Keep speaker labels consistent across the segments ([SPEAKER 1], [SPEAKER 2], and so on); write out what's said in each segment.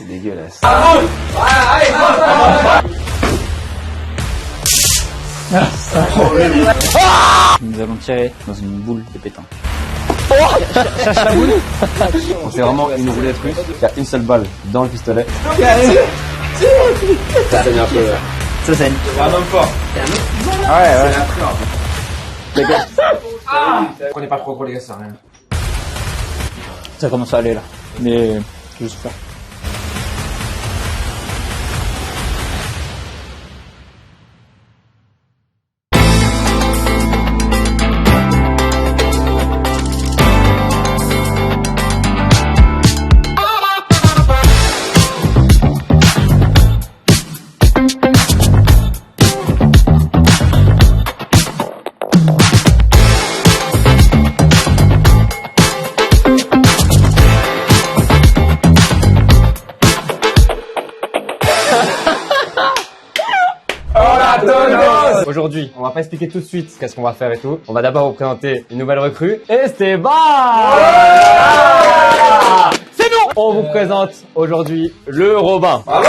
[SPEAKER 1] C'est dégueulasse.
[SPEAKER 2] Nous allons tirer dans une boule de pétanque.
[SPEAKER 1] Cherche la boule. C'est vraiment une roulette russe. Il y a une seule balle dans le pistolet. Ça saigne un peu.
[SPEAKER 2] Ça saigne.
[SPEAKER 3] C'est un homme fort.
[SPEAKER 1] Ouais, ouais.
[SPEAKER 3] Prenez pas trop gros les gars, ça sert à rien.
[SPEAKER 2] Ça commence à aller là. Mais juste faire.
[SPEAKER 3] Aujourd'hui, on va pas expliquer tout de suite qu'est-ce qu'on va faire et tout. On va d'abord vous présenter une nouvelle recrue. Esteban. C'est nous. On vous présente aujourd'hui le Robin.
[SPEAKER 1] Bravo.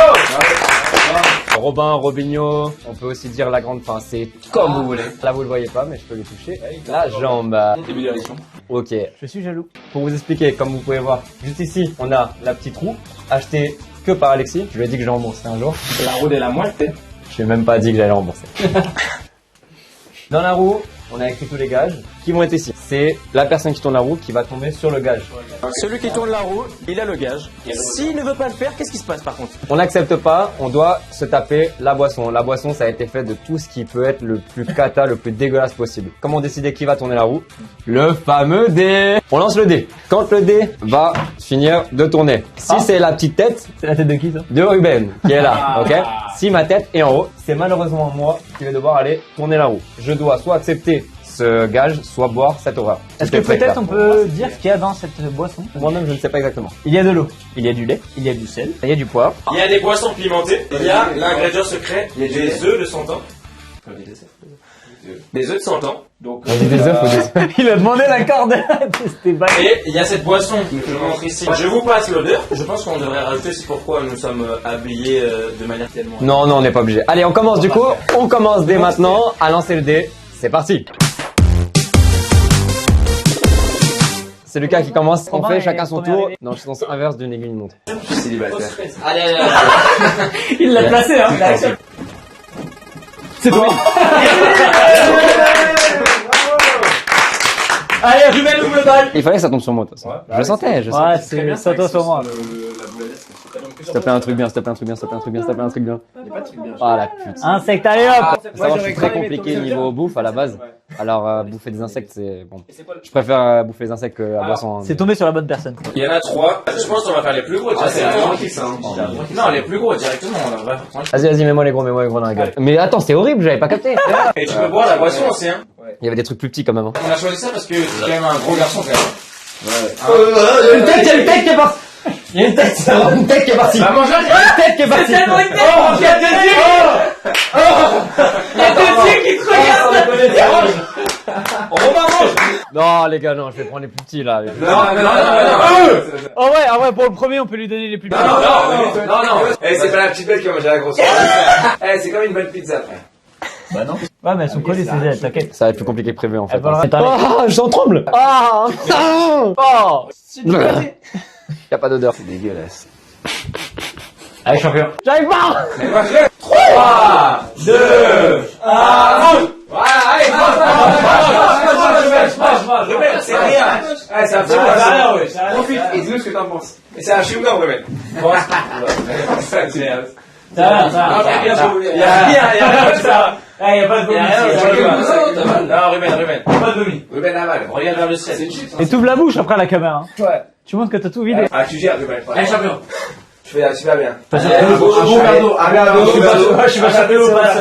[SPEAKER 3] Robin, Robinho, on peut aussi dire la grande fin, c'est comme vous voulez. Là vous le voyez pas mais je peux lui toucher la jambe.
[SPEAKER 1] Début d'élection.
[SPEAKER 3] Ok,
[SPEAKER 2] Je suis jaloux.
[SPEAKER 3] pour vous expliquer, comme vous pouvez voir, juste ici on a la petite roue achetée que par Alexis. Je lui ai dit que je rembourserai un jour.
[SPEAKER 1] La roue de la moitié.
[SPEAKER 3] Je n'ai même pas dit que j'allais rembourser. Dans la roue, on a écrit tous les gages qui vont être ici. C'est la personne qui tourne la roue qui va tomber sur le gage.
[SPEAKER 4] Celui qui tourne la roue, il a le gage. S'il ne veut pas le faire, qu'est-ce qui se passe par contre?
[SPEAKER 3] On n'accepte pas, on doit se taper la boisson. La boisson, ça a été fait de tout ce qui peut être le plus cata, le plus dégueulasse possible. Comment décider qui va tourner la roue? Le fameux dé. On lance le dé. Quand le dé va finir de tourner. Si c'est la petite tête,
[SPEAKER 2] C'est la tête de qui ça?
[SPEAKER 3] de Ruben qui est là, ok? Si ma tête est en haut, c'est malheureusement moi qui vais devoir aller tourner la roue. Je dois soit accepter ce gage, soit boire cette horreur.
[SPEAKER 2] Est-ce que peut-être on peut dire ce qu'il y a dans cette boisson?
[SPEAKER 3] Moi-même, je ne sais pas exactement.
[SPEAKER 2] Il y a de l'eau, il y a du lait, il y a du sel, il y a du poivre.
[SPEAKER 4] Il y a des boissons pimentées. Il y a l'ingrédient secret, des œufs de 100 ans. Des œufs de 100 ans. Donc,
[SPEAKER 3] On dit des œufs ou des œufs?
[SPEAKER 2] Il a demandé la corde. C'était pas.
[SPEAKER 4] et il y a cette boisson que je vous montre ici. Je vous passe l'odeur. Je pense qu'on devrait rajouter, c'est pourquoi nous sommes habillés de manière tellement...
[SPEAKER 3] Non, non, on n'est pas obligé. Allez, on commence du coup. On commence dès maintenant à lancer le dé. C'est parti. C'est Lucas qui commence. On fait chacun son tour. Dans le sens inverse d'une aiguille montre.
[SPEAKER 1] Je suis célibataire.
[SPEAKER 4] Allez,
[SPEAKER 2] Il l'a placé, hein. C'est toi. Allez, Ruben ouvre le bal.
[SPEAKER 3] Il fallait que ça tombe sur moi, de toute façon. Je le sentais, je le sentais.
[SPEAKER 2] Ouais, c'est ça toi sur moi.
[SPEAKER 3] S'il te plaît, un truc bien, s'il te plaît, un truc bien, s'il te plaît, un truc bien, s'il te plaît, un truc bien. Ah la pute.
[SPEAKER 2] Insecte, allez hop.
[SPEAKER 3] Faut savoir, je suis très compliqué niveau bouffe à la base. Alors bouffer des insectes, c'est bon. Je préfère bouffer des insectes que la boisson. hein.
[SPEAKER 2] C'est tombé sur la bonne personne.
[SPEAKER 4] il y en a 3. Je pense qu'on va faire les plus gros directement.
[SPEAKER 1] tranquille ça.
[SPEAKER 4] Non, les plus gros directement. On va faire tranquille.
[SPEAKER 3] Vas-y, mets-moi les gros dans la gueule. Mais attends, c'est horrible, j'avais pas capté.
[SPEAKER 4] Et tu peux boire la boisson aussi, hein.
[SPEAKER 3] Il y avait des trucs plus petits quand même. Hein.
[SPEAKER 4] On a choisi ça parce que c'est quand même un gros garçon, quand même.
[SPEAKER 3] Une tête, il y a une tête qui est partie. Il y a une tête, c'est vraiment une tête qui est partie.
[SPEAKER 4] Bah, mange-la,
[SPEAKER 3] Il y a une tête qui est partie.
[SPEAKER 4] il y a deux yeux qui te regardent. Robin, mange.
[SPEAKER 3] Non, les gars, non, je vais prendre les plus petits là.
[SPEAKER 4] Non.
[SPEAKER 2] Oh ouais, pour le premier, on peut lui donner les plus petits.
[SPEAKER 4] Non.
[SPEAKER 1] Eh, c'est pas la petite bête qui va manger la grosse. Eh, c'est comme une bonne pizza, frère.
[SPEAKER 2] Ouais, mais elles sont collées, ces ailes, t'inquiète.
[SPEAKER 3] Ça va être plus compliqué que prévu en fait.
[SPEAKER 2] voilà.
[SPEAKER 3] Ah, j'en tremble. Ah, oh. Il y a pas d'odeur.
[SPEAKER 1] C'est dégueulasse.
[SPEAKER 2] Allez, champion.
[SPEAKER 3] J'arrive pas.
[SPEAKER 4] 3, 2, 1.
[SPEAKER 1] Voilà, allez, mange. C'est rien. Ah, c'est absolument rien. Profite et dis-nous ce que t'en penses. Et c'est un chewing-gum, Ruben. Ça, c'est rien.
[SPEAKER 4] Il y a pas de vomi. Non, Ruben. Pas de vomi.
[SPEAKER 1] Ruben avale.
[SPEAKER 4] Regarde vers le ciel.
[SPEAKER 1] C'est une chips.
[SPEAKER 2] Et t'ouvres la bouche après la caméra. Hein.
[SPEAKER 1] Ouais.
[SPEAKER 2] Tu montres que t'as tout vidé.
[SPEAKER 1] Ah, tu gères, Ruben.
[SPEAKER 4] Allez, champion.
[SPEAKER 1] Tu fais super bien.
[SPEAKER 4] Un bon verre d'eau.
[SPEAKER 2] Je suis pas champion, on passe.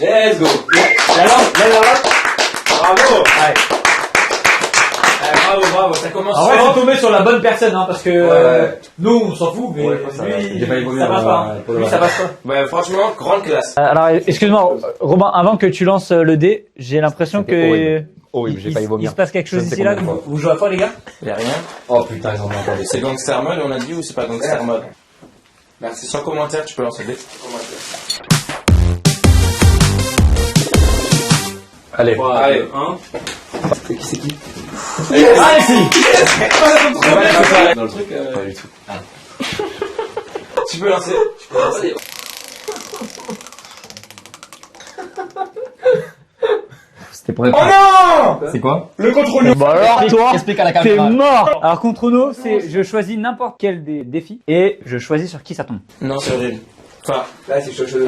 [SPEAKER 1] Let's go.
[SPEAKER 4] Bravo. Bravo. Ça commence
[SPEAKER 2] En vrai,
[SPEAKER 4] fort.
[SPEAKER 2] c'est tombé sur la bonne personne, hein, parce que
[SPEAKER 1] Ouais.
[SPEAKER 2] nous, on s'en fout, mais
[SPEAKER 1] Ouais, ça va.
[SPEAKER 2] lui,
[SPEAKER 1] J'ai pas évolué
[SPEAKER 2] ça passe
[SPEAKER 1] dans
[SPEAKER 2] pas.
[SPEAKER 1] la-
[SPEAKER 2] Hein.
[SPEAKER 1] pour le
[SPEAKER 2] Lui,
[SPEAKER 1] reste.
[SPEAKER 2] ça passe pas.
[SPEAKER 4] Ouais, franchement, grande classe.
[SPEAKER 2] Alors, excuse-moi, Robin, avant que tu lances le dé, j'ai l'impression
[SPEAKER 3] C'était
[SPEAKER 2] que
[SPEAKER 3] horrible. horrible, j'ai failli
[SPEAKER 2] Il
[SPEAKER 3] vomir.
[SPEAKER 2] se passe quelque chose
[SPEAKER 3] Je ne sais
[SPEAKER 2] ici là.
[SPEAKER 3] combien de fois.
[SPEAKER 2] Vous jouez à quoi les gars?
[SPEAKER 4] Y'a rien.
[SPEAKER 3] Oh putain, ils en ont encore des.
[SPEAKER 4] C'est gangster mode, on a dit, ou c'est pas gangster mode?
[SPEAKER 1] Merci.
[SPEAKER 4] Sans commentaire, tu peux lancer des.
[SPEAKER 3] Allez.
[SPEAKER 1] Allez.
[SPEAKER 2] C'est qui?
[SPEAKER 1] Allez, si!
[SPEAKER 4] Dans le truc,
[SPEAKER 3] Pas du tout.
[SPEAKER 1] Tu peux lancer.
[SPEAKER 3] C'était pour
[SPEAKER 1] Oh non!
[SPEAKER 3] C'est quoi?
[SPEAKER 1] Le contrôle.
[SPEAKER 2] Bah alors toi,
[SPEAKER 3] Explique à la
[SPEAKER 2] t'es
[SPEAKER 3] caméra.
[SPEAKER 2] mort. Alors contre Uno, c'est je choisis n'importe quel des défis et je choisis sur qui ça tombe.
[SPEAKER 4] Non, c'est horrible. Enfin,
[SPEAKER 1] Là, c'est chaud.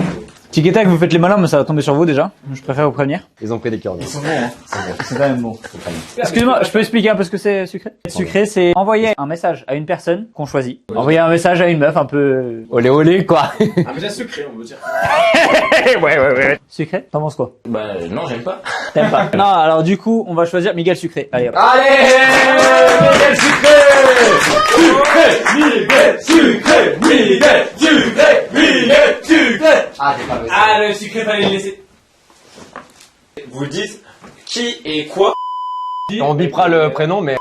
[SPEAKER 2] Tic et tac, vous faites les malins, mais ça va tomber sur vous déjà. Je préfère vous prévenir.
[SPEAKER 3] Ils ont pris des cœurs.
[SPEAKER 1] Ils sont bons, hein.
[SPEAKER 2] C'est quand même bon. Excusez-moi, je peux expliquer un peu ce que c'est sucré? Sucré, c'est envoyer un message à une personne qu'on choisit. Envoyer un message à une meuf un peu...
[SPEAKER 3] Olé olé quoi.
[SPEAKER 1] Ah, mais c'est sucré, on veut dire.
[SPEAKER 2] ouais. Sucré? T'en penses quoi?
[SPEAKER 4] bah, non, j'aime pas.
[SPEAKER 2] T'aimes pas? Non, alors du coup, on va choisir Miguel Sucré. Allez, hop.
[SPEAKER 1] Allez! Miguel sucré! Miguel sucré!
[SPEAKER 3] Ah, t'es pas vrai.
[SPEAKER 1] Ah, le sucré, fallait le laisser.
[SPEAKER 4] Vous dites qui et quoi?
[SPEAKER 3] On bipera le prénom, mais.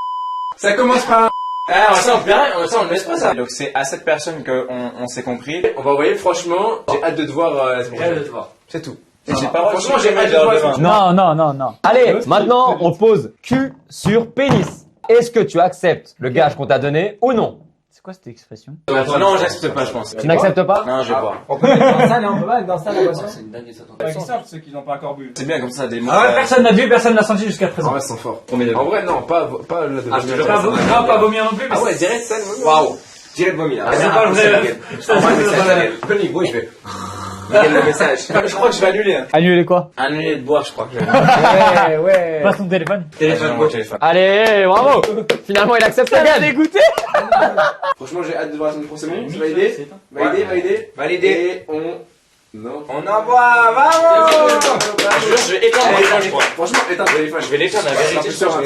[SPEAKER 1] Ça commence par un...
[SPEAKER 4] Ah, ça, on ne laisse pas ça. Donc, c'est à cette personne qu'on s'est compris.
[SPEAKER 1] On va envoyer, franchement, j'ai hâte de te voir la semaine prochaine. C'est tout.
[SPEAKER 4] Et j'ai pas
[SPEAKER 1] Franchement, j'ai hâte de te voir la semaine prochaine.
[SPEAKER 2] Non.
[SPEAKER 3] Allez, maintenant, on pose cul sur pénis. Est-ce que tu acceptes le gage qu'on t'a donné ou non?
[SPEAKER 2] C'est quoi cette expression?
[SPEAKER 4] Non, j'accepte pas, je pense.
[SPEAKER 3] Tu n'acceptes pas?
[SPEAKER 4] Non, je vais boire.
[SPEAKER 1] On peut mettre dans ça, là, on peut pas mettre dans ça, la boisson.
[SPEAKER 4] C'est une dinguerie, ça.
[SPEAKER 1] C'est simple, ceux qui n'ont pas encore bu.
[SPEAKER 4] C'est bien comme ça, des mots.
[SPEAKER 2] Ah ouais, personne n'a vu, personne n'a senti jusqu'à présent.
[SPEAKER 1] En vrai, ils sont forts.
[SPEAKER 4] Premier degré.
[SPEAKER 1] En vrai, non, pas là de
[SPEAKER 4] Ah, je te jure,
[SPEAKER 2] Pas vomir, non, pas vomir non plus.
[SPEAKER 1] Ah ouais, direct, ça, le waouh. Direct vomi, là.
[SPEAKER 2] c'est pas le vrai.
[SPEAKER 1] Ça, c'est le niveau, je vais. Nickel le message. Je crois que je vais annuler. Hein.
[SPEAKER 2] Annuler quoi?
[SPEAKER 4] Annuler de boire, je crois que je
[SPEAKER 1] Ouais.
[SPEAKER 2] Passe ton téléphone.
[SPEAKER 4] Téléphone,
[SPEAKER 1] mon téléphone.
[SPEAKER 3] Allez, bravo. Finalement, il accepte le gage.
[SPEAKER 2] Dégoûté.
[SPEAKER 1] Franchement, j'ai hâte de voir la semaine prochaine. C'est validé? Validé. Et on... Non. On envoie, vamos!
[SPEAKER 4] Je jure, je vais éteindre mon téléphone, je crois.
[SPEAKER 1] Franchement, éteins ton téléphone.
[SPEAKER 4] Je vais l'éteindre, la vérité.
[SPEAKER 1] Je vais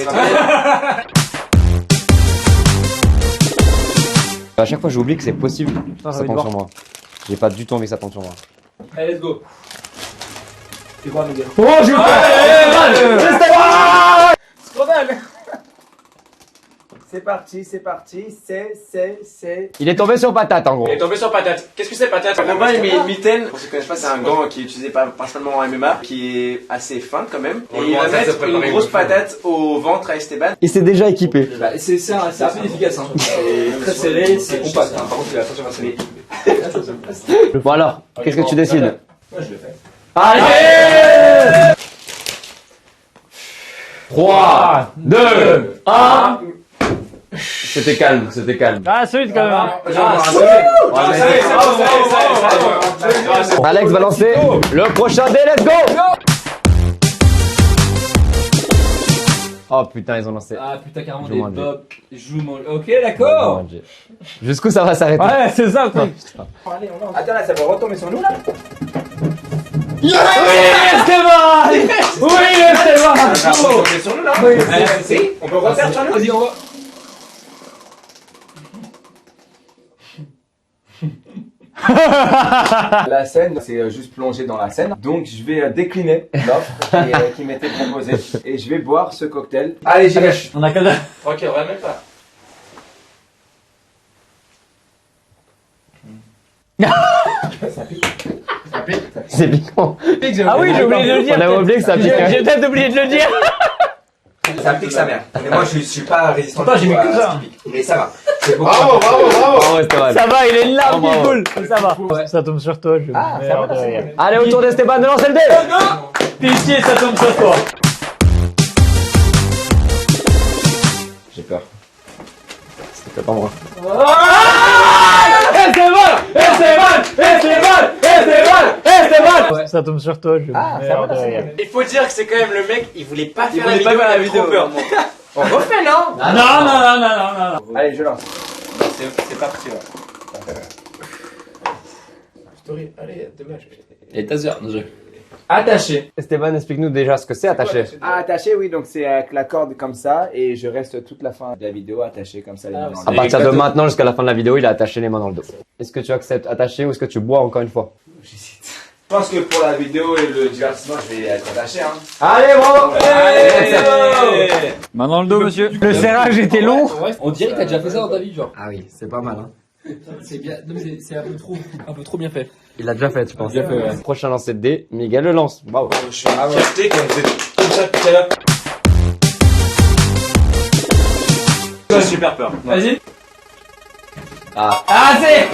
[SPEAKER 3] À chaque fois, j'oublie que c'est possible.
[SPEAKER 2] Putain,
[SPEAKER 3] Ça
[SPEAKER 2] ça va
[SPEAKER 3] tombe
[SPEAKER 2] être
[SPEAKER 3] sur
[SPEAKER 2] mort.
[SPEAKER 3] moi. J'ai pas du tout envie que ça tombe sur moi.
[SPEAKER 1] Allez, let's go. C'est quoi, Miguel?
[SPEAKER 2] Oh, j'ai
[SPEAKER 1] Scandale! C'est parti, c'est...
[SPEAKER 3] Il est tombé sur patate en gros.
[SPEAKER 4] Il est tombé sur patate. Qu'est-ce que c'est patate?
[SPEAKER 1] Combat et mitaine, pour ceux qui connaissent pas, c'est un gant qui est utilisé principalement en MMA, qui est assez fin quand même. Et il va mettre une grosse patate au ventre à Esteban.
[SPEAKER 3] Il s'est déjà équipé.
[SPEAKER 1] Bah, c'est assez efficace, hein. C'est très serré, c'est compact, hein. Par contre, il a attention à serrer.
[SPEAKER 3] Bon alors, qu'est-ce que tu décides?
[SPEAKER 1] Moi, je le fais.
[SPEAKER 3] Allez 3, 2, 1. C'était calme, c'était calme.
[SPEAKER 2] Ah, solide quand même. Hein.
[SPEAKER 3] Alex va lancer le prochain dé, let's go. Oh putain, ils ont lancé.
[SPEAKER 5] Ah putain, carrément
[SPEAKER 3] Joue
[SPEAKER 5] des
[SPEAKER 3] moins de
[SPEAKER 5] pop. Joue mon. Ok, d'accord.
[SPEAKER 3] Jusqu'où ça va s'arrêter?
[SPEAKER 2] Ouais, c'est ça le truc.
[SPEAKER 1] Attends, là, ça va retomber sur nous, là?
[SPEAKER 2] Esteban! Oui, Esteban!
[SPEAKER 1] Ça va retomber sur nous, là? Oui, on peut refaire sur nous?
[SPEAKER 5] Vas-y, on va.
[SPEAKER 1] La scène, c'est juste plonger dans la scène. Donc, je vais décliner l'offre qui m'était proposée. Et je vais boire ce cocktail. Allez, j'y vais.
[SPEAKER 2] On a quel
[SPEAKER 4] Ok, on va même pas.
[SPEAKER 3] C'est piquant.
[SPEAKER 2] Ah oui, j'ai oublié de le dire.
[SPEAKER 3] On avait oublié que ça piquait.
[SPEAKER 2] J'ai peut-être oublié de le dire.
[SPEAKER 1] Ça pique sa mère. Mais moi, je suis pas résistant.
[SPEAKER 2] Pourtant, j'ai mis que ça.
[SPEAKER 1] Mais ça va.
[SPEAKER 3] Bravo, Esteban.
[SPEAKER 2] Ça va, il est une larme
[SPEAKER 3] Oh,
[SPEAKER 2] qui
[SPEAKER 3] bravo.
[SPEAKER 2] coule. Ça va. Ça tombe sur toi, je merde de rire.
[SPEAKER 3] Allez, autour d'Esteban de lancer le dé.
[SPEAKER 2] Pitié, ça tombe sur toi.
[SPEAKER 3] J'ai peur. C'était pas moi.
[SPEAKER 2] Ça tombe sur toi, je merde de rire.
[SPEAKER 4] Il faut dire que c'est quand même le mec, il voulait pas faire
[SPEAKER 1] voulait
[SPEAKER 4] la
[SPEAKER 1] pas
[SPEAKER 4] vidéo,
[SPEAKER 1] faire la
[SPEAKER 4] il a trop
[SPEAKER 1] vidéo.
[SPEAKER 4] peur. On refait, non?
[SPEAKER 2] Non.
[SPEAKER 1] Allez, je lance.
[SPEAKER 4] C'est parti, ouais.
[SPEAKER 1] Story, allez, dommage.
[SPEAKER 5] Et ta sœur, nos jeux.
[SPEAKER 1] Attaché.
[SPEAKER 3] Esteban, explique-nous déjà ce que c'est attaché.
[SPEAKER 1] Attaché, oui, donc c'est avec la corde comme ça et je reste toute la fin de la vidéo attaché comme ça les mains dans
[SPEAKER 3] À
[SPEAKER 1] le
[SPEAKER 3] partir de maintenant jusqu'à la fin de la vidéo, il a attaché les mains dans le dos. Est-ce que tu acceptes attaché ou est-ce que tu bois encore une fois?
[SPEAKER 1] J'hésite. Je pense que pour la vidéo et le divertissement, je vais être attaché. Hein.
[SPEAKER 3] Allez, bravo.
[SPEAKER 2] Main dans le dos, monsieur. Le serrage était long.
[SPEAKER 5] On dirait que t'as déjà fait ça dans ta vie, genre.
[SPEAKER 3] Ah oui, c'est pas mal, hein.
[SPEAKER 5] C'est bien, non, mais c'est un peu trop bien fait.
[SPEAKER 3] Il l'a déjà fait, je pense.
[SPEAKER 5] Déjà fait, ouais.
[SPEAKER 3] Prochain lancer de dés, Miguel le lance. Bravo.
[SPEAKER 4] Je suis en fierté quand vous êtes comme ça tout à l'heure. J'ai super peur.
[SPEAKER 5] Vas-y.
[SPEAKER 3] Ah.
[SPEAKER 2] Ah, c'est.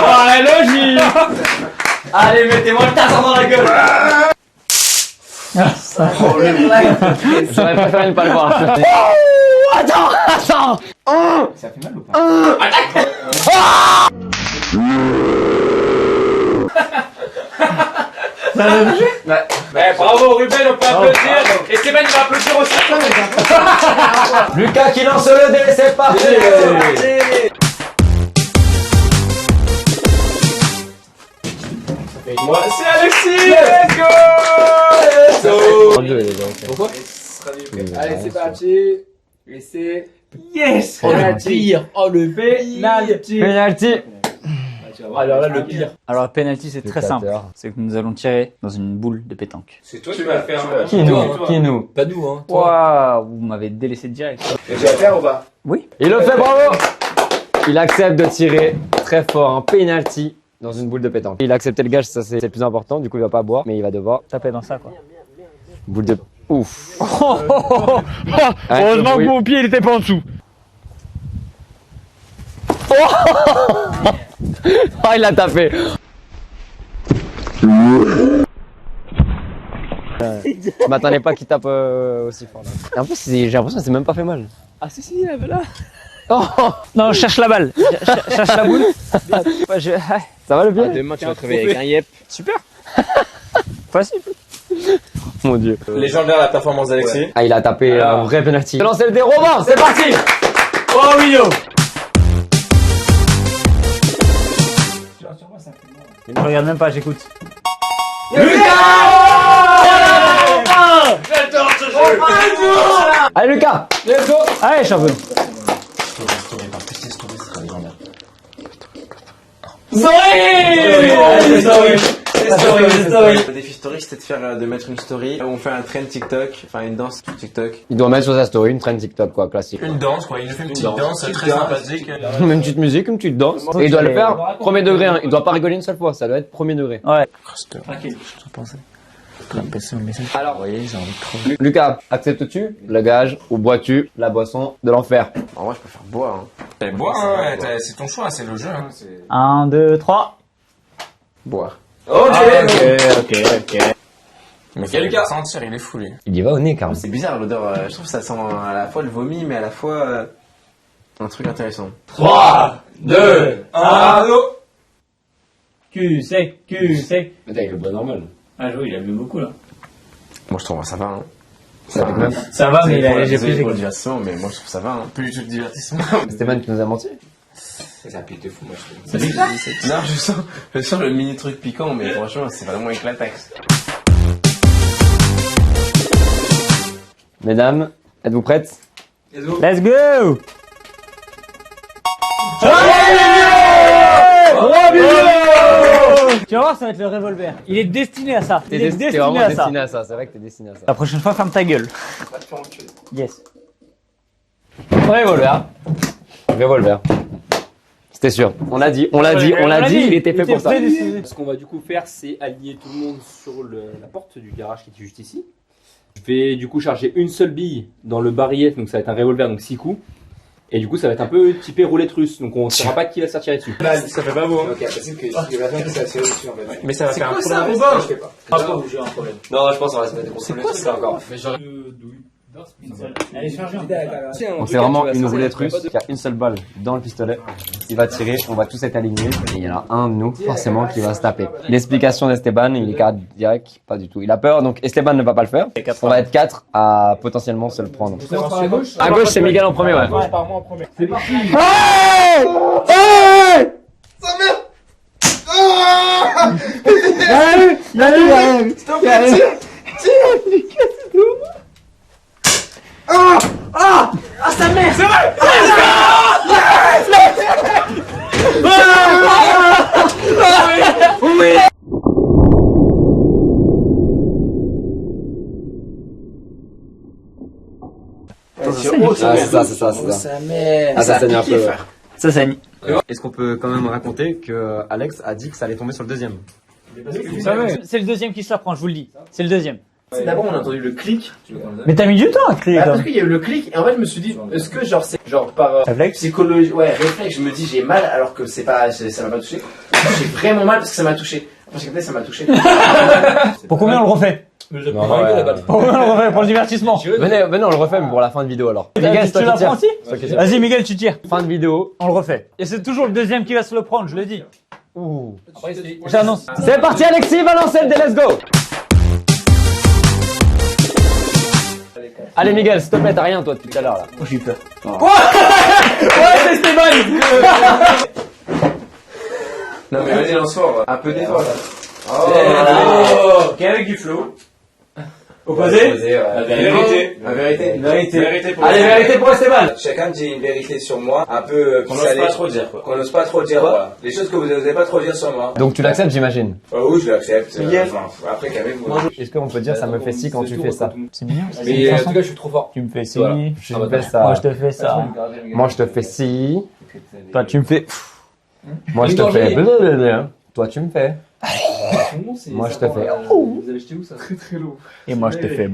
[SPEAKER 5] Ah, logique.
[SPEAKER 2] Allez, mettez-moi le tasseur dans la gueule.
[SPEAKER 3] J'aurais préféré ne pas le voir.
[SPEAKER 2] Attends.
[SPEAKER 1] Ça fait mal ou pas
[SPEAKER 4] Bravo Ruben, on peut applaudir. Et Stéphane va applaudir aussi.
[SPEAKER 3] Lucas qui lance le dé, c'est parti.
[SPEAKER 4] Et moi, c'est Alexis. Let's go.
[SPEAKER 5] Pourquoi?
[SPEAKER 1] Allez, c'est parti. Et c'est...
[SPEAKER 2] Yes.
[SPEAKER 5] Oh, le pire. Oh, le penalty.
[SPEAKER 3] Penalty.
[SPEAKER 5] Alors là, le pire.
[SPEAKER 2] Alors, le penalty, c'est très simple.
[SPEAKER 3] Spectateur.
[SPEAKER 2] C'est que nous allons tirer dans une boule de pétanque.
[SPEAKER 4] C'est toi qui vas le faire.
[SPEAKER 3] Qui nous? Qui nous?
[SPEAKER 5] Pas nous, hein.
[SPEAKER 2] Waouh, vous m'avez délaissé direct.
[SPEAKER 1] Et je vais faire ou pas?
[SPEAKER 2] Oui.
[SPEAKER 3] Il le fait, bravo. Il accepte de tirer très fort un penalty dans une boule de pétanque. Il a accepté le gage, ça c'est le plus important, du coup il va pas boire, mais il va devoir
[SPEAKER 2] Taper dans ça, quoi.
[SPEAKER 3] boule de... Ouf.
[SPEAKER 2] Heureusement que mon pied, il était pas en dessous.
[SPEAKER 3] Oh, il l'a tapé. Je m'attendais pas qu'il tape aussi fort là. Et en plus j'ai l'impression que c'est même pas fait mal.
[SPEAKER 2] Ah si, là. Oh. Non, je cherche la balle. Cherche la boule. Ouais,
[SPEAKER 3] Ça va le pied?
[SPEAKER 1] Demain, tu vas te réveiller avec un yep.
[SPEAKER 2] Super. Facile.
[SPEAKER 3] Mon dieu.
[SPEAKER 4] Légendaire la performance d'Alexis.
[SPEAKER 3] Ah, il a tapé un vrai penalty. Lancez le dé, Robin, c'est parti.
[SPEAKER 2] Oh, Mino. Je regarde même pas, j'écoute.
[SPEAKER 3] Allez Lucas.
[SPEAKER 2] Let's go. Allez, champion.
[SPEAKER 1] Le défi story, c'était de faire, de mettre une story où on fait un trend TikTok, enfin une danse sur TikTok.
[SPEAKER 3] Il doit mettre sur sa story une trend TikTok quoi, classique.
[SPEAKER 4] Une danse quoi, il nous fait une petite danse très sympathique.
[SPEAKER 3] Une petite musique, une petite danse. Et il doit le faire premier degré, hein. Il doit pas rigoler une seule fois, ça doit être premier degré.
[SPEAKER 2] Ouais.
[SPEAKER 5] Tranquille.
[SPEAKER 3] Alors, Lucas, acceptes-tu le gage ou bois-tu la boisson de l'enfer?
[SPEAKER 1] En vrai, je préfère boire. Hein.
[SPEAKER 4] Eh, bois, hein, c'est ton choix, c'est le jeu. Hein.
[SPEAKER 2] 1, 2, 3.
[SPEAKER 1] Boire.
[SPEAKER 2] Ok.
[SPEAKER 4] Mais quel gars sentir, il est fou lui.
[SPEAKER 3] Il y va au nez, carrément.
[SPEAKER 1] C'est bizarre l'odeur, je trouve que ça sent à la fois le vomi, mais à la fois un truc intéressant.
[SPEAKER 5] 3, 2, 1,
[SPEAKER 4] go.
[SPEAKER 2] Q sec.
[SPEAKER 5] Mais t'as le bois normal. Ah, oui, il a bu beaucoup là.
[SPEAKER 1] Moi, je trouve ça va. Hein.
[SPEAKER 2] Ça va, mais j'ai
[SPEAKER 1] Désolé
[SPEAKER 2] plus
[SPEAKER 1] pour le divertissement, mais moi, je trouve ça va. Hein.
[SPEAKER 4] Plus du tout de divertissement.
[SPEAKER 3] Stéphane qui nous a menti.
[SPEAKER 5] Ça pique de fou, moi je trouve.
[SPEAKER 1] Non, je sens le mini truc piquant, mais franchement, c'est vraiment éclataxe.
[SPEAKER 3] Mesdames, êtes-vous prêtes?
[SPEAKER 2] Let's go. Tu vas voir, ça va être le revolver. Il est destiné à ça. Il est
[SPEAKER 3] T'es
[SPEAKER 2] destiné
[SPEAKER 3] vraiment
[SPEAKER 2] à ça.
[SPEAKER 3] destiné à ça, c'est vrai que t'es destiné à ça.
[SPEAKER 2] La prochaine fois, ferme ta gueule. Yes.
[SPEAKER 3] Revolver. Revolver. C'était sûr. On l'a dit, il était fait pour ça.
[SPEAKER 5] Ce qu'on va du coup faire, c'est aligner tout le monde sur la porte du garage qui est juste ici. Je vais du coup charger une seule bille dans le barillet, donc ça va être un revolver, donc 6 coups. Et du coup, ça va être un peu typé roulette russe, donc on ne saura pas qui va se faire tirer dessus.
[SPEAKER 4] Ça fait pas beau. Hein. Mais ça va faire un problème.
[SPEAKER 3] Non, je pense qu'on va se mettre contre le truc encore. Donc c'est vraiment une roulette russe qui a une seule balle dans le pistolet. Il va tirer, on va tous être alignés et il y en a un de nous forcément qui va se taper. L'explication d'Esteban, il est carré direct, pas du tout. Il a peur, donc Esteban ne va pas le faire. On va être 4 à potentiellement se le prendre. À gauche, c'est Miguel en premier, ouais.
[SPEAKER 5] C'est parti.
[SPEAKER 1] parti. Ah, sa mère. C'est vrai.
[SPEAKER 3] C'est ça. Ah, ça saigne un peu.
[SPEAKER 2] Ça saigne.
[SPEAKER 3] Est-ce qu'on peut quand même raconter que Alex a dit que ça allait tomber sur le deuxième?
[SPEAKER 2] C'est le deuxième qui se la prend, je vous le dis. C'est le deuxième.
[SPEAKER 1] D'abord, on a entendu le clic.
[SPEAKER 2] Mais t'as mis du temps à crier
[SPEAKER 1] Parce
[SPEAKER 2] comme.
[SPEAKER 1] qu'il y a eu le clic, et en fait, je me suis dit, est-ce que genre, c'est genre par
[SPEAKER 2] Réflexe
[SPEAKER 1] psychologie, ouais, réflexe, je me dis, j'ai mal alors que c'est pas, ça m'a pas touché. J'ai vraiment mal parce que ça m'a touché. Parce que ça m'a touché.
[SPEAKER 2] Pour combien on le refait?
[SPEAKER 3] Non,
[SPEAKER 2] Pour combien on le refait? Pour le divertissement.
[SPEAKER 3] Venez, on le refait, mais pour la fin de vidéo alors.
[SPEAKER 2] Miguel, tu la prends aussi?
[SPEAKER 3] Vas-y.
[SPEAKER 2] Vas-y, Miguel, tu tires.
[SPEAKER 3] Fin de vidéo.
[SPEAKER 2] On le refait. Et c'est toujours le deuxième qui va se le prendre, je le dis.
[SPEAKER 3] Ouh.
[SPEAKER 2] J'annonce.
[SPEAKER 3] C'est parti, Alexis, va lancer le dé, let's go. Allez, Miguel, s'il te plaît, t'as rien toi depuis tout à l'heure là.
[SPEAKER 2] J'ai eu peur.
[SPEAKER 1] Ouais, c'est Stéphane! Non, mais vas-y, lance fort, un peu d'effort là. Oh! Ok, avec du flow. Opposé? La vérité. La vérité. Vérité pour Allez, vérité pour Esteban.
[SPEAKER 6] Chacun dit une vérité sur moi, un peu
[SPEAKER 4] Qu'on n'ose pas trop dire, quoi.
[SPEAKER 6] qu'on n'ose pas trop dire, quoi. Les choses que vous n'osez pas trop dire sur moi.
[SPEAKER 3] Donc tu l'acceptes, j'imagine.
[SPEAKER 6] Oui, je l'accepte.
[SPEAKER 1] Miguel.
[SPEAKER 6] Enfin, après, calmez-vous.
[SPEAKER 3] Est-ce qu'on peut dire ça me fait si quand tu fais ça?
[SPEAKER 2] C'est mignon.
[SPEAKER 5] Mais en tout cas, je suis trop fort.
[SPEAKER 2] Tu me fais ci.
[SPEAKER 5] Voilà.
[SPEAKER 3] Je fais ça.
[SPEAKER 2] Moi, je te fais ça.
[SPEAKER 3] Moi je te fais si.
[SPEAKER 2] Toi, tu me fais.
[SPEAKER 3] Moi je te fais blablabla. Toi tu me fais. Moi je te fais.
[SPEAKER 5] Vous avez acheté où ça? Très très lourd.
[SPEAKER 2] Et moi, je te fais.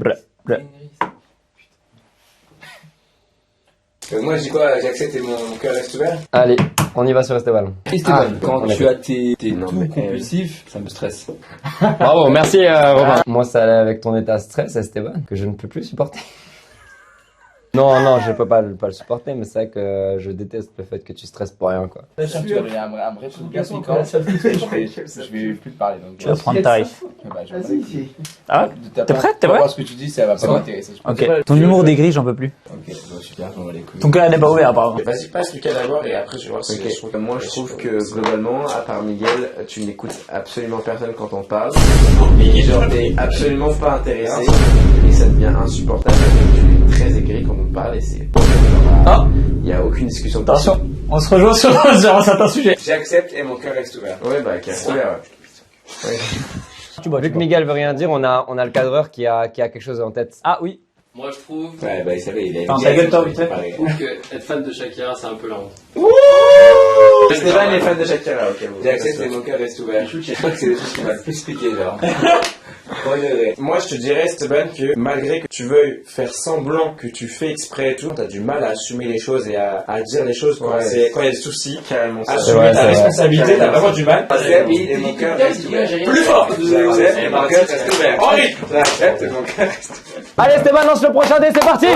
[SPEAKER 6] Moi, je dis quoi? J'accepte et mon cœur reste ouvert.
[SPEAKER 3] Allez, on y va sur Esteban.
[SPEAKER 5] Esteban,
[SPEAKER 3] Ah,
[SPEAKER 5] quand
[SPEAKER 3] on
[SPEAKER 5] tu
[SPEAKER 3] est-
[SPEAKER 5] as tes
[SPEAKER 1] Non,
[SPEAKER 5] tout
[SPEAKER 1] mais-
[SPEAKER 5] compulsifs, ça me stresse.
[SPEAKER 3] Bravo, merci Robin. Moi ça allait avec ton état stress, Esteban, que je ne peux plus supporter. Non, je peux pas le supporter, mais c'est vrai que je déteste le fait que tu stresses pour rien, quoi.
[SPEAKER 7] Tu vas venir un vrai truc piquant, je vais plus te parler. Donc,
[SPEAKER 2] Tu vas prendre tarif.
[SPEAKER 7] Vas-y.
[SPEAKER 2] Ah ouais? T'es prêt? T'es
[SPEAKER 7] On va
[SPEAKER 2] prêt?
[SPEAKER 7] voir ce que tu dis, ça va pas m'intéresser.
[SPEAKER 2] Ok. Ton humour dégris, j'en peux plus.
[SPEAKER 7] Ok, bon, super, on va les couilles.
[SPEAKER 2] Ton cœur n'est pas ouvert, apparemment.
[SPEAKER 6] Vas-y, passe Lucas d'abord et après, je vais voir si je trouve.
[SPEAKER 1] Moi, je trouve que globalement, à part Miguel, tu n'écoutes absolument personne quand on parle. Genre, t'es absolument pas intéressé et ça devient insupportable parce que tu es très aigri quand on parle et c'est.
[SPEAKER 2] Ah.
[SPEAKER 1] Il n'y a aucune discussion
[SPEAKER 2] Attention, on se rejoint sur un certain sujet.
[SPEAKER 6] J'accepte et mon cœur reste ouvert.
[SPEAKER 1] Ouais, bah, casse-toi, ouais.
[SPEAKER 2] Tu bois,
[SPEAKER 3] Vu que Miguel veut rien dire, on a le cadreur qui a quelque chose en tête.
[SPEAKER 2] Ah oui.
[SPEAKER 4] Moi, je trouve
[SPEAKER 6] Ouais, bah, il savait, il a
[SPEAKER 2] Attends, ta gueule, toi, vite fait.
[SPEAKER 4] que être fan de Shakira, c'est un peu la honte.
[SPEAKER 1] Stéphane est fan de Shakira, ok.
[SPEAKER 6] J'accepte et mon cœur reste ouvert. Je crois que c'est des choses qui m'a le plus piqué, genre.
[SPEAKER 1] Moi, je te dirais, Esteban, que malgré que tu veuilles faire semblant que tu fais exprès et tout, t'as du mal à assumer les choses et à dire les choses quand il y a des soucis. Carrément.
[SPEAKER 3] C'est vrai,
[SPEAKER 1] Assumer ta
[SPEAKER 3] c'est vrai.
[SPEAKER 1] responsabilité, t'as vraiment du mal.
[SPEAKER 6] J'accepte
[SPEAKER 1] Et mon cœur reste ouvert.
[SPEAKER 6] Plus fort! J'accepte et mon cœur reste ouvert.
[SPEAKER 1] Henri!
[SPEAKER 6] J'accepte et mon cœur reste ouvert.
[SPEAKER 3] Allez Esteban, lance le prochain dé, c'est parti.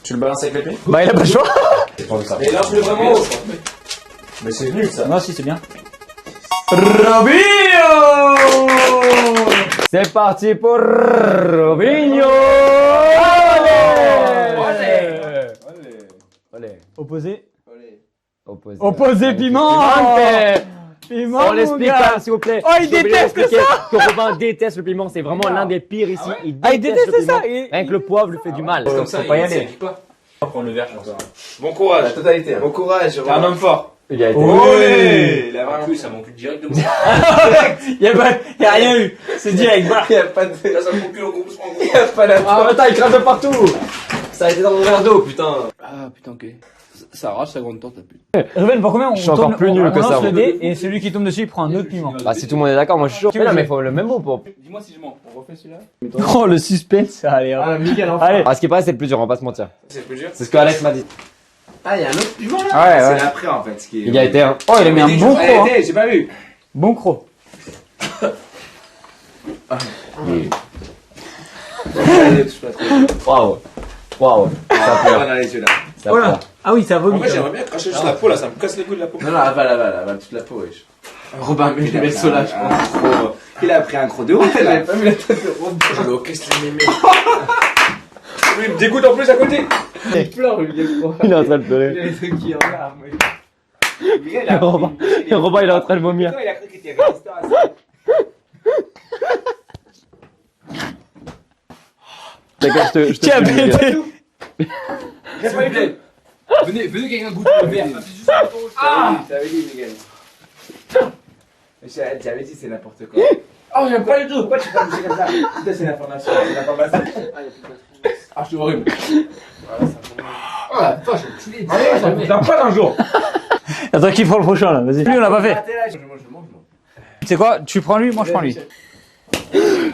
[SPEAKER 1] Tu le balances avec les pieds?
[SPEAKER 2] Bah, il a pas le choix.
[SPEAKER 6] Mais lance-le vraiment haut.
[SPEAKER 1] Mais c'est nul ça.
[SPEAKER 2] Non, si, c'est bien.
[SPEAKER 3] C'est parti pour Robinho. Allez.
[SPEAKER 2] Opposé.
[SPEAKER 3] Opposé.
[SPEAKER 2] Opposé piment. Piment.
[SPEAKER 3] On l'explique
[SPEAKER 2] mon gars.
[SPEAKER 3] s'il vous plaît.
[SPEAKER 2] Oh, il
[SPEAKER 3] Je suis obligé
[SPEAKER 2] déteste
[SPEAKER 3] d'expliquer
[SPEAKER 2] ça.
[SPEAKER 3] que Robin déteste le piment, c'est vraiment l'un des pires ici.
[SPEAKER 2] Ah, il déteste
[SPEAKER 3] le piment.
[SPEAKER 2] ça. Et-
[SPEAKER 3] Rien que le poivre lui fait du mal.
[SPEAKER 5] Comme ça,
[SPEAKER 2] faut pas y
[SPEAKER 5] il
[SPEAKER 2] aller.
[SPEAKER 5] s'applique pas. On va prendre le verre, je pense.
[SPEAKER 6] Bon courage.
[SPEAKER 1] La totalité.
[SPEAKER 6] Bon courage.
[SPEAKER 1] T'es un homme fort.
[SPEAKER 3] Il a été.
[SPEAKER 1] Ouais.
[SPEAKER 5] En plus, ça m'encule directement.
[SPEAKER 2] y a rien eu. C'est direct. Voilà.
[SPEAKER 1] Il y a pas de.
[SPEAKER 6] Là, ça m'encule en gros.
[SPEAKER 1] Il y a pas la.
[SPEAKER 3] Ah putain, il crame de partout. Ça a été dans mon verre d'eau, putain.
[SPEAKER 5] Ah putain, ok. Ça arrache sa grande tante, la pute.
[SPEAKER 2] Ruben, pour combien on
[SPEAKER 3] Je suis encore
[SPEAKER 2] tourne,
[SPEAKER 3] plus nul
[SPEAKER 2] on
[SPEAKER 3] que
[SPEAKER 2] lance
[SPEAKER 3] ça,
[SPEAKER 2] le
[SPEAKER 3] moi.
[SPEAKER 2] dé et celui qui tombe dessus il prend un autre piment.
[SPEAKER 3] Bah si tout le monde est d'accord, moi je suis chaud.
[SPEAKER 2] Tu
[SPEAKER 3] Mais
[SPEAKER 2] veux
[SPEAKER 3] non, mais
[SPEAKER 2] jouer
[SPEAKER 3] faut le même mot pour.
[SPEAKER 5] Dis-moi si je mens. On refait celui-là.
[SPEAKER 2] Oh le suspense. Allez, hop.
[SPEAKER 1] Ah, Miguel enfin.
[SPEAKER 2] Allez.
[SPEAKER 3] Ah, ce qui paraît, c'est le plus dur, on va pas se mentir.
[SPEAKER 6] C'est plus dur.
[SPEAKER 3] C'est ce que Alex m'a dit.
[SPEAKER 1] Ah, il y a un autre piment là.
[SPEAKER 2] Ouais, ouais.
[SPEAKER 7] C'est l'après en fait. Ce qui est...
[SPEAKER 3] Il y a été un.
[SPEAKER 2] Oh, il a mis un bon croc. Hein.
[SPEAKER 7] J'ai pas vu.
[SPEAKER 2] Bon croc.
[SPEAKER 3] Waouh. Waouh. Ça
[SPEAKER 7] On va
[SPEAKER 3] pleure.
[SPEAKER 7] dans les yeux là.
[SPEAKER 3] Ça
[SPEAKER 2] Oh là.
[SPEAKER 3] pleure.
[SPEAKER 2] Ah oui, ça
[SPEAKER 6] En
[SPEAKER 2] vomit.
[SPEAKER 6] fait, j'aimerais bien cracher juste la peau là, ça me casse les couilles de la peau.
[SPEAKER 1] Non, non, avale toute la peau, wesh. Robin, mais il met le sola, je pense.
[SPEAKER 7] Il a pris un croc de ouf là.
[SPEAKER 1] J'avais pas vu la tête de Robin.
[SPEAKER 6] Je me casse les mémés. Lui, il me dégoûte en plus à côté.
[SPEAKER 5] Il pleure, lui, je crois.
[SPEAKER 3] Il est en train de pleurer.
[SPEAKER 5] Il y a des trucs qui en larmes. Miguel,
[SPEAKER 3] Robin, il est en train de vomir.
[SPEAKER 5] il a cru qu'il était résistant à ça.
[SPEAKER 3] D'accord, je te
[SPEAKER 2] Qui a pété?
[SPEAKER 7] Venez quelqu'un goûte le verre. T'avais dit, Miguel. J'avais dit, c'est n'importe quoi. Oh, j'aime pas du tout. Pourquoi tu parles comme ça? Putain, c'est l'information. C'est l'information. Ah, je suis horrible. Oh la vache, enculé. J'en pas un jour.
[SPEAKER 2] Attends, qui prend le prochain là? Vas-y. Lui, on l'a pas fait.
[SPEAKER 7] Je mange.
[SPEAKER 2] Tu sais quoi? Tu prends lui, moi je prends lui.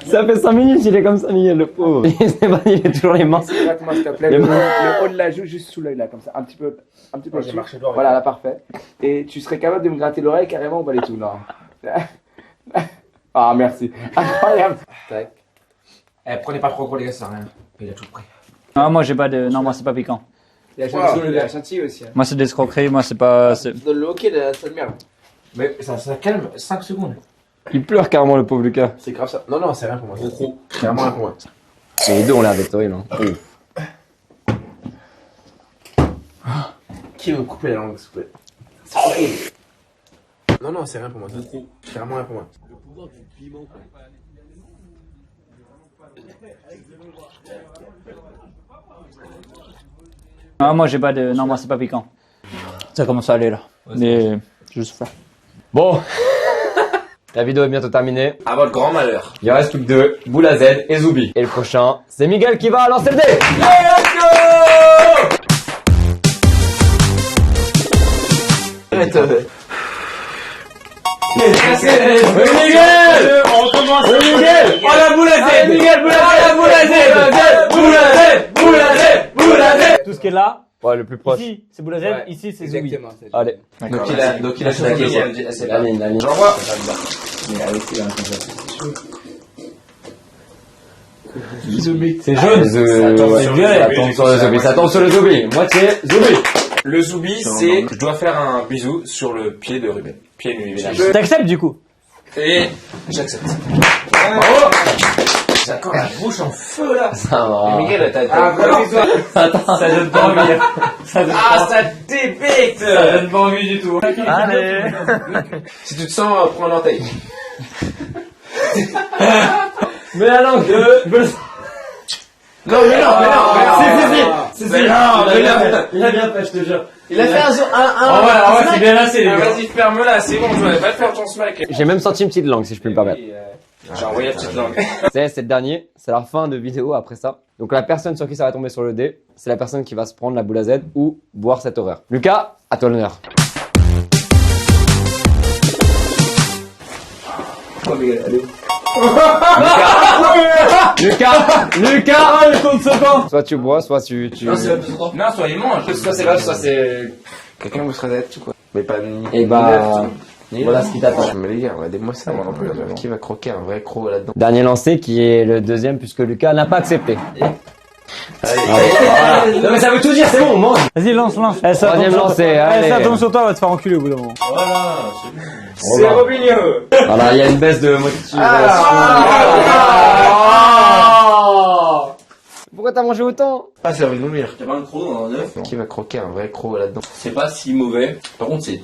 [SPEAKER 3] Ça fait 5 minutes, il est comme ça, Miguel, le pauvre. Il est toujours les mains.
[SPEAKER 7] Exactement, s'il te plaît. Le haut de la joue, juste sous l'œil là, comme ça. Un petit peu. Dessus. Voilà, là, parfait. Et tu serais capable de me gratter l'oreille carrément ou pas du tout? Non. Ah, merci. Incroyable. Tac. Eh, prenez pas trop gros, les gars, ça sert à rien. Il a tout pris.
[SPEAKER 2] Non, moi j'ai pas de. Non, moi c'est pas piquant.
[SPEAKER 7] Il a chantilly aussi.
[SPEAKER 2] Moi c'est de l'escroquerie, moi c'est pas.
[SPEAKER 7] Donne le hockey de la seule merde. Mais ça calme 5 secondes.
[SPEAKER 3] Il pleure carrément, le pauvre Lucas.
[SPEAKER 1] C'est grave ça. Non, c'est rien pour moi. C'est vraiment rien pour moi.
[SPEAKER 3] Les deux ont l'air d'être horribles.
[SPEAKER 1] Qui veut me couper la langue, s'il vous plaît? C'est horrible. Non, c'est rien pour moi. C'est vraiment rien pour moi. Le pouvoir du piment, quoi.
[SPEAKER 2] Ah, moi j'ai pas de. Non, moi c'est pas piquant. Ça commence à aller là. Mais. Juste faire.
[SPEAKER 3] Bon. La vidéo est bientôt terminée.
[SPEAKER 4] À votre grand malheur.
[SPEAKER 3] Il reste plus que 2, Boula Z et Zoubi. Et le prochain, c'est Miguel qui va lancer le dé.
[SPEAKER 1] Let's go!
[SPEAKER 3] Miguel!
[SPEAKER 2] On commence!
[SPEAKER 3] Miguel!
[SPEAKER 2] Oh la boule à Z!
[SPEAKER 3] Miguel, Boula Z!
[SPEAKER 2] Tout ce qui est là.
[SPEAKER 3] Ouais, le plus proche.
[SPEAKER 2] Ici c'est Boula Z,
[SPEAKER 7] Ouais,
[SPEAKER 2] ici c'est Zoubi.
[SPEAKER 7] Exactement.
[SPEAKER 3] Allez.
[SPEAKER 1] Donc il a fait la deuxième.
[SPEAKER 3] C'est la ligne.
[SPEAKER 1] J'envoie.
[SPEAKER 2] C'est jaune.
[SPEAKER 3] Ça tombe sur le Zoubi. Moitié Zoubi.
[SPEAKER 4] Le zoubi, c'est je dois faire un bisou sur le pied de Ruben. Pied nu, évidemment.
[SPEAKER 2] T'acceptes du coup?
[SPEAKER 4] Et j'accepte. J'ai encore la bouche en feu là.
[SPEAKER 3] Ça va.
[SPEAKER 1] Miguel, t'as
[SPEAKER 2] Attends, ça donne pas envie.
[SPEAKER 4] Ah, ça débecte.
[SPEAKER 2] Ça donne pas envie du tout. Allez.
[SPEAKER 1] Si tu te sens, prends l'orteil.
[SPEAKER 3] Mais la langue de...
[SPEAKER 1] Non.
[SPEAKER 3] Si. Il a bien fait, je te jure.
[SPEAKER 1] Il a fait un.
[SPEAKER 2] En vrai, c'est bien assez les gars.
[SPEAKER 4] Vas-y, ferme-la, c'est bon, je vais pas te faire ton smack.
[SPEAKER 3] J'ai même senti une petite langue, si je peux me permettre.
[SPEAKER 4] J'ai envoyé la petite langue.
[SPEAKER 3] C'est le dernier, c'est la fin de vidéo après ça. Donc la personne sur qui ça va tomber sur le dé, c'est la personne qui va se prendre la boule à Z ou boire cette horreur. Lucas, à toi l'honneur.
[SPEAKER 7] Oh, Miguel, allez.
[SPEAKER 3] Lucas, il compte ce temps. Soit tu bois, soit tu...
[SPEAKER 4] Non, soit il mange. Soit c'est là, soit c'est...
[SPEAKER 1] Quelqu'un vous serait d'être ou quoi? Mais pas ni.
[SPEAKER 3] Et bah... Voilà ce qui t'attend.
[SPEAKER 1] Mais les gars, regardez-moi ça. Qui va croquer un vrai croc là-dedans?
[SPEAKER 3] Dernier lancé qui est le deuxième puisque Lucas n'a pas accepté. Non mais ça veut tout dire, c'est bon, on mange.
[SPEAKER 2] Vas-y, lance.
[SPEAKER 3] Troisième lancé, allez.
[SPEAKER 2] Ça tombe sur toi, on va te faire enculer au bout d'un moment.
[SPEAKER 4] Voilà,
[SPEAKER 3] C'est
[SPEAKER 4] Robinho.
[SPEAKER 3] Voilà, il y a une baisse de motivation. Pourquoi t'as mangé autant?
[SPEAKER 1] Ah, c'est envie de vomir.
[SPEAKER 4] T'as pas un croc dans un œuf?
[SPEAKER 1] Qui va croquer un vrai croc là-dedans?
[SPEAKER 4] C'est pas si mauvais. Par contre, c'est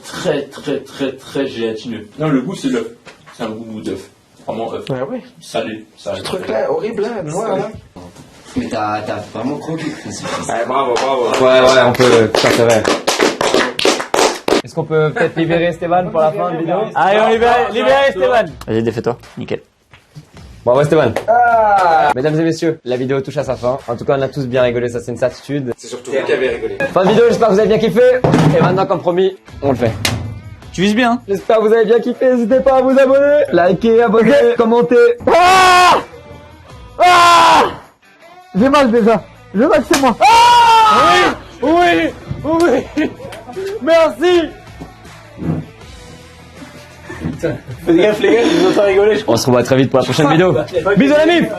[SPEAKER 4] très gélatineux. Non, le goût, c'est l'œuf. C'est un goût d'œuf. Vraiment œuf.
[SPEAKER 1] Ouais.
[SPEAKER 4] Salé.
[SPEAKER 1] Ce truc là, horrible là, noir là.
[SPEAKER 6] Mais t'as vraiment croqué.
[SPEAKER 4] Ouais, bravo.
[SPEAKER 3] Ouais, on peut, ça c'est vrai. Est-ce qu'on peut peut-être libérer Esteban pour la fin de vidéo?
[SPEAKER 2] Allez, on libère Esteban. Vas-y, défais-toi. Nickel.
[SPEAKER 3] Bravo Esteban. Mesdames et messieurs, la vidéo touche à sa fin. En tout cas, on a tous bien rigolé, ça c'est une certitude.
[SPEAKER 4] C'est surtout vous qui avez rigolé.
[SPEAKER 3] Fin de vidéo, j'espère que vous avez bien kiffé. Et maintenant, comme promis, on le fait.
[SPEAKER 2] Tu vises bien.
[SPEAKER 3] J'espère que vous avez bien kiffé. N'hésitez pas à vous abonner, liker, abonner, commenter. J'ai mal déjà. Je vois que c'est moi. Oui. Merci.
[SPEAKER 2] Fais gaffe les gars, je vous entends rigoler.
[SPEAKER 3] On se revoit très vite pour la prochaine vidéo. Bisous les mifs.